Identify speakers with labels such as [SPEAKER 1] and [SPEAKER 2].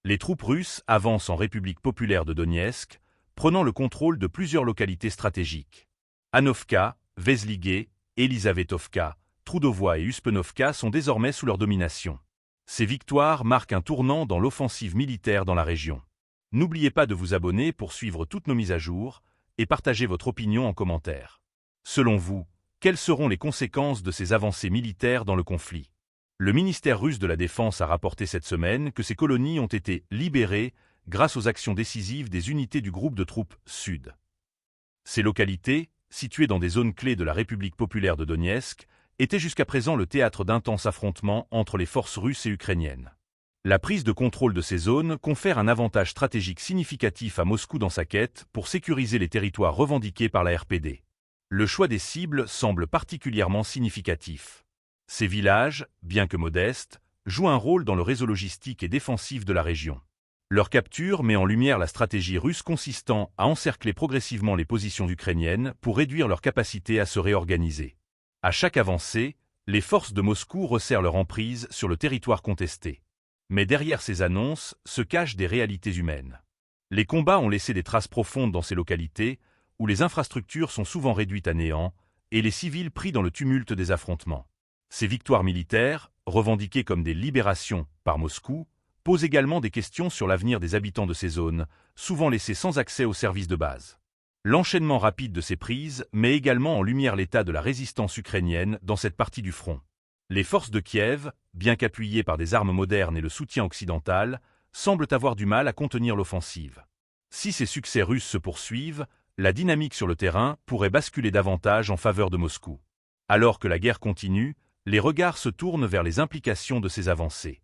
[SPEAKER 1] Les troupes russes avancent en République populaire de Donetsk, prenant le contrôle de plusieurs localités stratégiques. Anovka, Vezlige, Elizavetovka, Trudovoie et Uspenovka sont désormais sous leur domination. Ces victoires marquent un tournant dans l'offensive militaire dans la région. N'oubliez pas de vous abonner pour suivre toutes nos mises à jour et partager votre opinion en commentaire. Selon vous, quelles seront les conséquences de ces avancées militaires dans le conflit? Le ministère russe de la Défense a rapporté cette semaine que ces colonies ont été libérées grâce aux actions décisives des unités du groupe de troupes Sud. Ces localités, situées dans des zones clés de la République populaire de Donetsk, étaient jusqu'à présent le théâtre d'intenses affrontements entre les forces russes et ukrainiennes. La prise de contrôle de ces zones confère un avantage stratégique significatif à Moscou dans sa quête pour sécuriser les territoires revendiqués par la RPD. Le choix des cibles semble particulièrement significatif. Ces villages, bien que modestes, jouent un rôle dans le réseau logistique et défensif de la région. Leur capture met en lumière la stratégie russe consistant à encercler progressivement les positions ukrainiennes pour réduire leur capacité à se réorganiser. À chaque avancée, les forces de Moscou resserrent leur emprise sur le territoire contesté. Mais derrière ces annonces se cachent des réalités humaines. Les combats ont laissé des traces profondes dans ces localités, où les infrastructures sont souvent réduites à néant, et les civils pris dans le tumulte des affrontements. Ces victoires militaires, revendiquées comme des libérations par Moscou, posent également des questions sur l'avenir des habitants de ces zones, souvent laissés sans accès aux services de base. L'enchaînement rapide de ces prises met également en lumière l'état de la résistance ukrainienne dans cette partie du front. Les forces de Kiev, bien qu'appuyées par des armes modernes et le soutien occidental, semblent avoir du mal à contenir l'offensive. Si ces succès russes se poursuivent, la dynamique sur le terrain pourrait basculer davantage en faveur de Moscou. Alors que la guerre continue, les regards se tournent vers les implications de ces avancées.